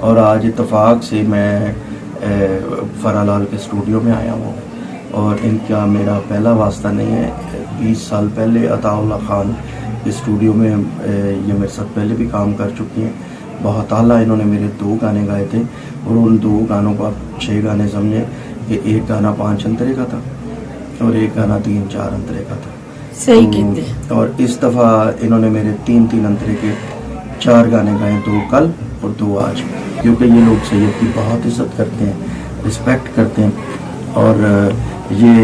और आज इत्तेफाक से मैं फरालाल के स्टूडियो में आया हूँ और इनका मेरा पहला वास्ता नहीं है। 20 साल पहले अताउल्लाह खान के स्टूडियो में ये मेरे साथ पहले भी काम कर चुकी हैं। बहुत आला इन्होंने मेरे 2 गाने गाए थे और उन 2 गानों को आप 6 गाने समझे कि एक गाना 5 अंतरे का था और एक गाना 3-4 अंतरे का था। सही कहते हैं। और इस दफ़ा इन्होंने मेरे 3-3 अंतरे के 4 गाने गाए, 2 कल और 2 आज, क्योंकि ये लोग सैयद की बहुत इज्जत करते हैं, रिस्पेक्ट करते हैं। और ये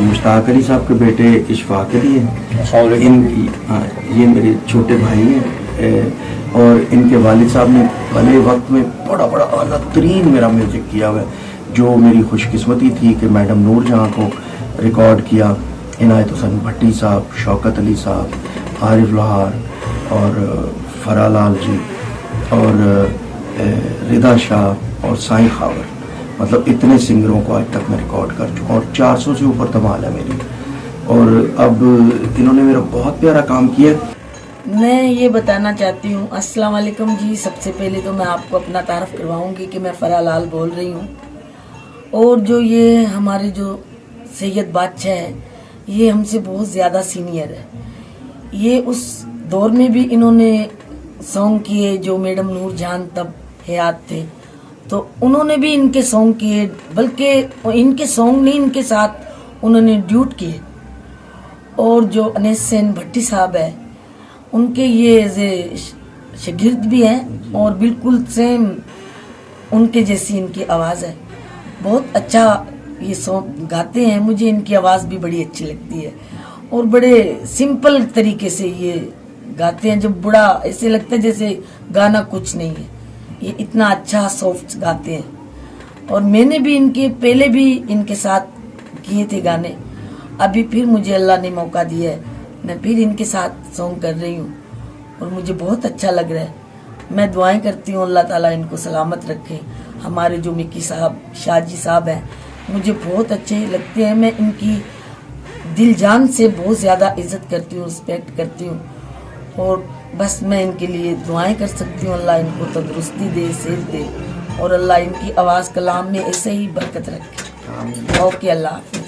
मुश्ताक अली साहब के बेटे इशफाक अली हैं, इनकी ये मेरे छोटे भाई हैं और इनके वालिद साहब ने भले वक्त में बड़ा आला तरीन मेरा म्यूज़िक किया हुआ है, जो मेरी खुशकिस्मती थी कि मैडम नूर जहाँ को रिकॉर्ड किया। इनायत हुसैन भट्टी साहब, शौकत अली साहब, आरिफ लोहार और फरालाल जी और रिदा शाह और साईं खावर, मतलब इतने सिंगरों को आज तक मैं रिकॉर्ड कर चुका हूँ और 400 से ऊपर धमाल है मेरी। और अब इन्होंने मेरा बहुत प्यारा काम किया। मैं ये बताना चाहती हूँ, अस्सलाम वालेकुम जी। सबसे पहले तो मैं आपको अपना तारफ़ करवाऊँगी कि मैं फरालाल बोल रही हूँ। और जो ये हमारे जो सैयद बादशाह है, ये हमसे बहुत ज़्यादा सीनियर है। ये उस दौर में भी इन्होंने सॉन्ग किए जो मैडम नूर जान तब हयात थे, तो उन्होंने भी इनके सॉन्ग किए, बल्कि इनके सॉन्ग नहीं, इनके साथ उन्होंने ड्यूट किए। और जो अनीस सेन भट्टी साहब है, उनके ये शागिर्द भी हैं और बिल्कुल सेम उनके जैसी इनकी आवाज़ है। बहुत अच्छा ये सॉन्ग गाते हैं, मुझे इनकी आवाज़ भी बड़ी अच्छी लगती है और बड़े सिंपल तरीके से ये गाते हैं, जब बड़ा ऐसे लगता है जैसे गाना कुछ नहीं है। ये इतना अच्छा सॉफ्ट गाते हैं और मैंने भी इनके पहले भी इनके साथ किए थे गाने। अभी फिर मुझे अल्लाह ने मौका दिया है, मैं फिर इनके साथ सॉन्ग कर रही हूँ और मुझे बहुत अच्छा लग रहा है। मैं दुआएं करती हूँ अल्लाह ताला इनको सलामत रखे। हमारे जो मिकी साहब, शाहजी साहब हैं, मुझे बहुत अच्छे लगते हैं। मैं इनकी दिल जान से बहुत ज़्यादा इज्जत करती हूँ, रिस्पेक्ट करती हूँ और बस मैं इनके लिए दुआएं कर सकती हूँ। अल्लाह इनको तंदुरुस्ती दे, सेहत दे और अल्लाह इनकी आवाज़ कलाम में ऐसे ही बरकत रखे। ओके, अल्लाह हाफिज़।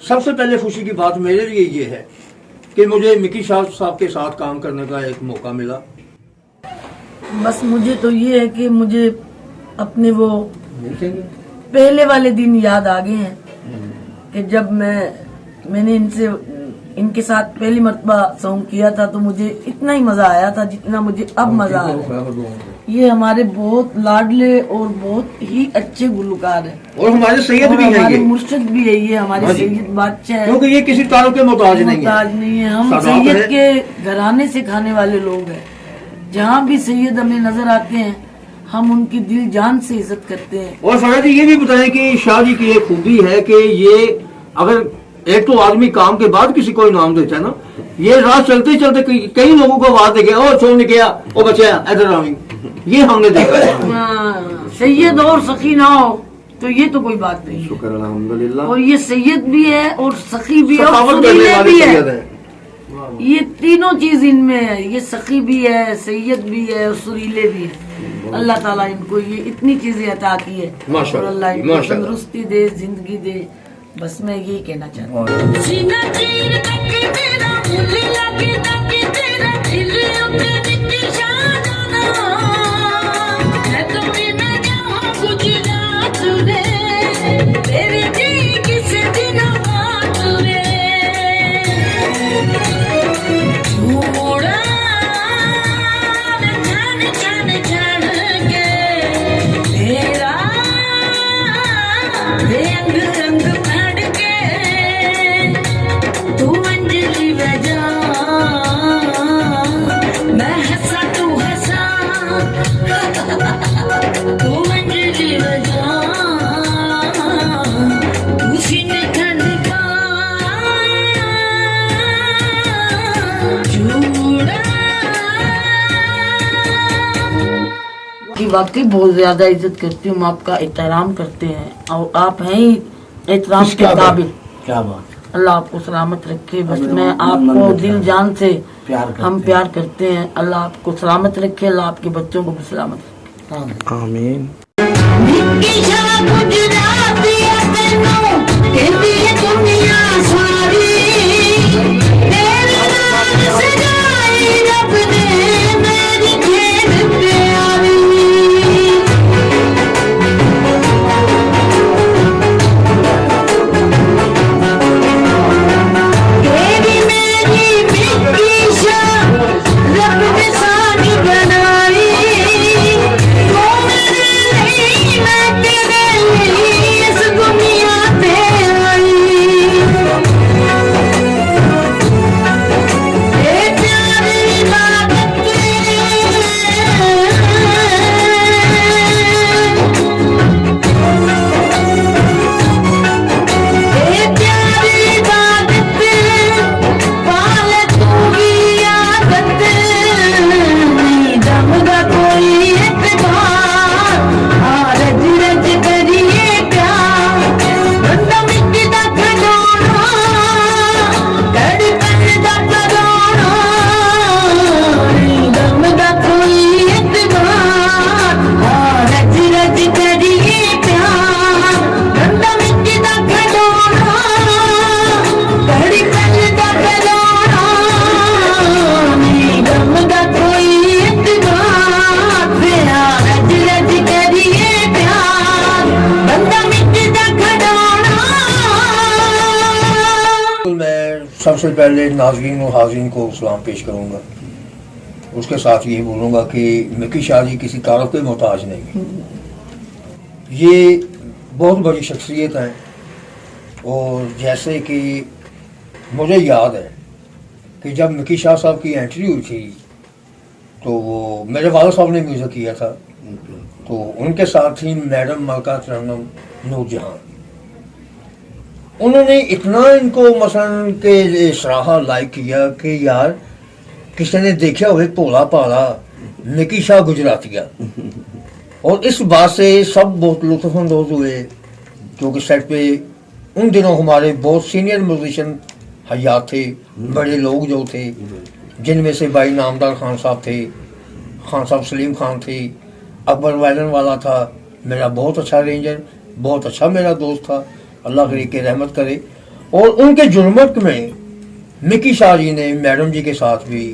सबसे पहले खुशी की बात मेरे लिए ये है कि मुझे मिकी साहब के साथ काम करने का एक मौका मिला। बस मुझे तो ये है कि मुझे अपने वो पहले वाले दिन याद आ गए हैं कि जब मैंने इनके साथ पहली मर्तबा सॉन्ग किया था, तो मुझे इतना ही मजा आया था जितना मुझे अब मजा आ रहा है। ये हमारे बहुत लाडले और बहुत ही अच्छे गुलकार हैं और हमारे सैयद भी हैं, हमारे मुर्शिद भी है, ये हमारे सैयद बादशाह है, क्योंकि ये किसी तारुफ के मोहताज नहीं है। हम सैयद के घराने से खाने वाले लोग हैं। जहाँ भी सैयद हमें नजर आते हैं, हम उनकी दिल जान से इज्जत करते हैं। और फराज जी ये भी बताएं कि शाह जी की एक खूबी है कि ये अगर एक तो आदमी काम के बाद किसी को इनाम देता है ना, ये रात चलते चलते कई लोगों को आवाज देगा, ओ छोड़ गया, ओ बच्चा इधर आओ, ये हमने देखा है। सैयद और सखी ना हो तो ये तो कोई बात नहीं। शुक्र अल्हम्दुलिल्लाह। और ये सैयद भी है और सखी भी है और सखावत करने वाले भी सैयद है। हैं। ये तीनों चीज इनमें है, ये सखी भी है, सैयद भी है और सुरीले भी है। अल्लाह ताला इनको ये इतनी चीजें अता की है माशाअल्लाह, और अल्लाह इनको माशाअल्लाह। तंदुरुस्ती दे, जिंदगी दे। बस मैं यही कहना चाहती हूँ। और सीना चीर तक तेरा मुल्ली लगे तक तेरा दिल उठे निशाना है तो बिना जाऊं गुजरात रे तेरे जी किस दिन बात रे छोड़ा जान जान जान के तेरा रंग रंग फड़ के तू अंजलि बजा मैं हंसा तू हंसा तू अंजलि बजा तू सीने खनका चूड़ा कि वाकई बहुत ज्यादा इज्जत करती हूँ, हम आपका एहतराम करते हैं और आप हैं ही एहतराम के काबिल। क्या बात, अल्लाह आपको सलामत रखे। बस हमें मैं मन आपको में दिल जान से प्यार करते हम हैं। प्यार करते हैं। अल्लाह आपको सलामत रखे, अल्लाह आपके बच्चों को भी सलामत रखे। आमीन। निकिशा गुजराती तैनू कहती है दुनिया सारी तेरे नाल सजाई रब ने मेरी खेल प्यारी तेरी मेरी निकिशा रब ने सानी बनाई तू मेरे लिए मैं तेरे लिए इस दुनिया पे आई ए प्यारी इबादत ए प्यारी इबादत पाल तू भी आदत नहीं दम दा कोई एतबार रज रज करिए प्यार बंदा मिट्टी दा खड़ोना कड़ी पन दा करोना नहीं दम दा कोई एतबार रज रज करिए प्यार बंदा मिट्टी दा खड़ोना कड़ी पन दा करोना नहीं दम दा कोई एतबार रज रज करिए प्यार बंदा मिट्टी दा खड़ोना। मैं सबसे पहले नाज़रीन और हाज़रीन को सलाम पेश करूंगा। उसके साथ यही बोलूंगा कि मिकी शाह जी किसी तारफ़ के मोहताज नहीं। ये बहुत बड़ी शख्सियत हैं और जैसे कि मुझे याद है कि जब मिकी शाह साहब की एंट्री हुई थी तो वो मेरे वाला साहब ने म्यूज़िक किया था, तो उनके साथ थी मैडम मलका तरन्नुम नूरजहां। उन्होंने इतना इनको मसलन के सराहा लाइक किया कि यार किसी ने देखा हुए भोला भाला मिकी शाह गुजरातिया, और इस बात से सब बहुत लुत्फ़अंदोज़ हुए क्योंकि सेट पे उन दिनों हमारे बहुत सीनियर म्यूजिशियन हयात थे, बड़े लोग जो थे, जिनमें से भाई नामदार खान साहब थे, खान साहब सलीम खान थे, अकबर वायलन वाला था, मेरा बहुत अच्छा रेंजर, बहुत अच्छा मेरा दोस्त था, अल्लाह करे के रहमत करे। और उनके जुर्मत में मिकी शाह जी ने मैडम जी के साथ भी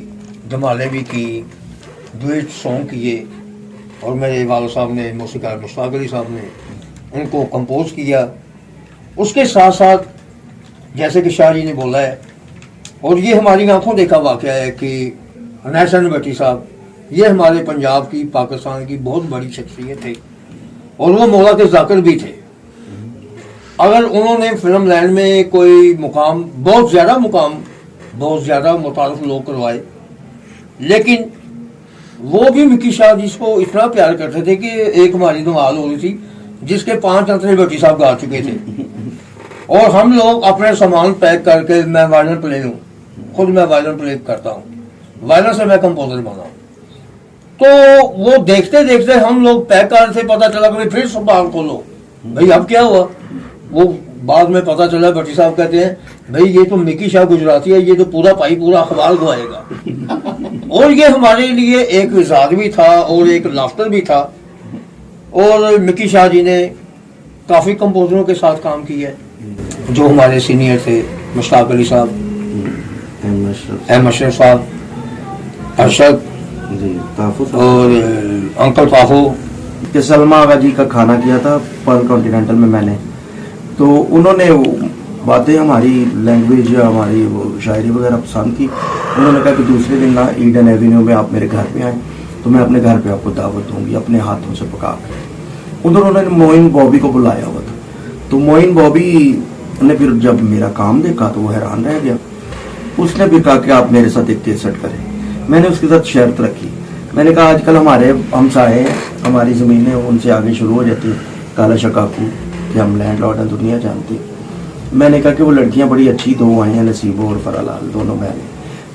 धमाले भी की, डुएट सॉन्ग किए, और मेरे वाला साहब ने मौसीकार मुश्ताक अली साहब ने उनको कंपोज किया। उसके साथ साथ जैसे कि शाह जी ने बोला है, और ये हमारी आंखों देखा वाक़या है कि हसन भट्टी साहब ये हमारे पंजाब की पाकिस्तान की बहुत बड़ी शख्सियत थे और वो मौला के जाकिर भी थे। अगर उन्होंने फिल्म लाइन में कोई मुकाम बहुत ज़्यादा मुतारिफ लोग करवाए, लेकिन वो भी मिकी शाह जी को इतना प्यार करते थे कि एक हमारी धमाल हो रही थी जिसके 5 अंतरे भट्टी साहब गा चुके थे, और हम लोग अपने सामान पैक करके, मैं वायलिन प्ले हूँ, खुद मैं वायलिन प्ले करता हूँ, वायलिन से मैं कंपोजर बना हूँ, तो वो देखते देखते हम लोग पैक कर रहे थे, पता चला कि फिर सामान खोलो भाई अब क्या हुआ, वो बाद में पता चला भट्टी साहब कहते हैं भाई ये तो मिकी शाह गुजराती है, ये तो पूरा पाई पूरा अखबार गवाएगा। और ये हमारे लिए एक विजाद भी था और एक लाफ्टर भी था। और मिकी शाह जी ने काफ़ी कंपोजरों के साथ काम किया है जो हमारे सीनियर थे, मुश्ताक अली साहब, एम अशरफ साहब, अरशद जी, ताफू साहब। और अंकल ताफू। कि सलमा आगा जी का खाना किया था पर्ल कॉन्टिनेंटल में मैंने, तो उन्होंने वो बातें हमारी लैंग्वेज या हमारी वो शायरी वगैरह पसंद की। उन्होंने कहा कि दूसरे दिन ना ईडन एवेन्यू में आप मेरे घर पे आए तो मैं अपने घर पे आपको दावत दूंगी अपने हाथों से पका कर। उधर उन्होंने मोइन बॉबी को बुलाया हुआ था, तो मोइन बॉबी ने फिर जब मेरा काम देखा तो वो हैरान रह गया। उसने भी कहा कि आप मेरे साथ एक केसट करें। मैंने उसके साथ शर्त रखी, मैंने कहा आजकल हमारे हमसाए हैं, हमारी ज़मीनें उनसे आगे शुरू हो जाती है काला शकाकू कि हम लैंड लॉर्ड हैं, दुनिया जानती है। मैंने कहा कि वो लड़कियां बड़ी अच्छी दो आई हैं, नसीबो और फरालाल दोनों मैंने,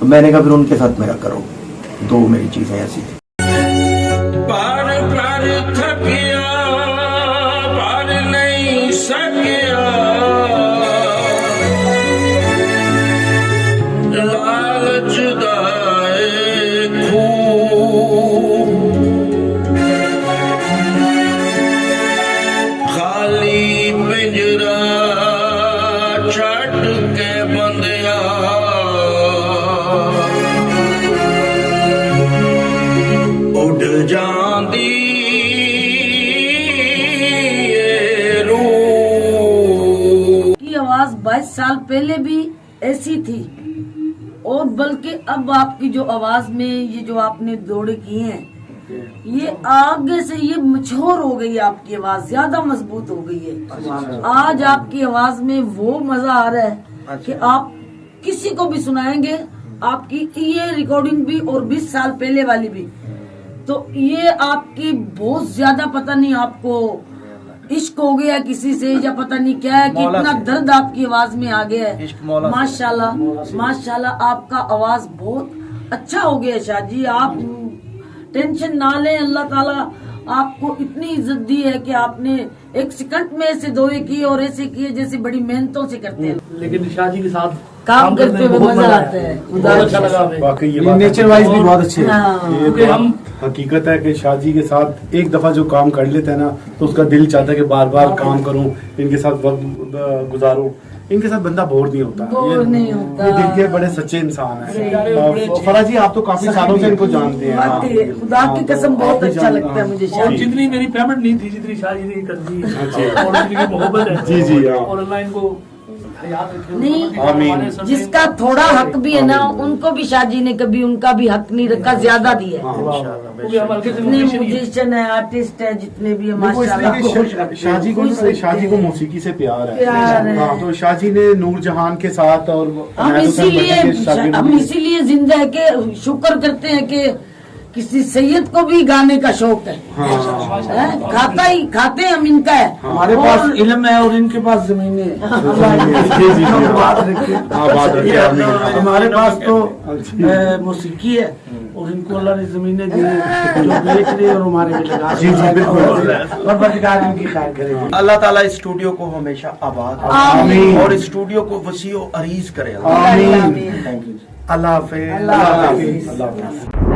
तो मैंने कहा फिर उनके साथ मेरा करो। दो मेरी चीज़ें ऐसी थी। पार पार थकिया पार नहीं सकिया लालच दाए खूब खाली पिंजरा छट के बंदिया उड़ जांदी ये रूह। की आवाज 22 साल पहले भी ऐसी थी, और बल्कि अब आपकी जो आवाज में ये जो आपने दौड़े किए हैं, ये आगे से ये मचोर हो गई है, आपकी आवाज ज्यादा मजबूत हो गई है। आज आपकी आवाज में वो मजा आ रहा है कि आप किसी को भी सुनाएंगे, आपकी ये रिकॉर्डिंग भी और 20 साल पहले वाली भी, तो ये आपकी बहुत ज्यादा, पता नहीं आपको इश्क हो गया किसी से या पता नहीं क्या है कि इतना दर्द आपकी आवाज में आ गया है। माशाल्लाह माशाल्लाह, आपका आवाज बहुत अच्छा हो गया शाह जी। आप टेंशन ना लें, अल्लाह ताला आपको इतनी इज्जत दी है कि आपने एक सेकंड में ऐसे दोए किए और ऐसे किए जैसे बड़ी मेहनतों से करते हैं। लेकिन शाह जी के साथ काम करते हुए मजा आता है। बहुत अच्छा लगा हमें। बाकी ये नेचर वाइज भी बहुत अच्छे हैं। हाँ। ये तो हम हकीकत है कि शाह जी के साथ एक दफा जो काम कर लेते हैं ना तो उसका दिल चाहता है कि बार बार काम करूं, इनके साथ वक्त गुजारूं। इनके साथ बंदा बोर नहीं होता। बोर नहीं होता। ये दिल के बड़े सच्चे इंसान हैं। फरा जी आप तो काफी सालों से इनको जानते हैं। बात है, खुदा की कसम बहुत अच्छा लगता है मुझे शाह और जी। जितनी मेरी पेमेंट नहीं थी जितनी शाह जी ने कर दी, और जितनी मोहब्बत है जी, जी, हाँ। और अल्लाह इनको याद रखे। नहीं, आमीन। जिसका थोड़ा हक भी है ना, उनको भी शाह जी ने कभी उनका भी हक नहीं रखा, ज्यादा दिया है। क्योंकि हमारे किसी जितने musician ही है। म्यूजिशियन है, आर्टिस्ट है, जितने भी है, वो इसलिए माशाल्लाह। कि शाह जी को शाह जी को मौसीकी से प्यार है। प्यार है। हाँ, तो शाह जी ने नूरजहान के साथ और हम अहमद हुसैन इसीलिए भट्टी के शागिर्द हम भी- इसीलिए जिंदा है कि शुक्र करते हैं कि किसी सैयद को भी गाने का शौक है। हैं? खाते हम इनका है। हमारे पास इल्म है और इनके पास जमीन है। जी, जी, हाँ। बात रखिए। हाँ, बात रखिए, आमीन। हमारे पास तो मौसीकी है और इनको अल्लाह ने जमीनें दी हैं, जो बेच रहे हैं और हमारे लिए लगा जी, जी, बिल्कुल। और बरकरार इनकी खैर करेगी। अल्लाह ताला इस स्टूडियो को हमेशा आबाद आमीन। और इस स्टूडियो को वसीओ अरीज करे। आमीन। अल्लाह हाफिज। अल्लाह हाफिज। अल्लाह हाफिज।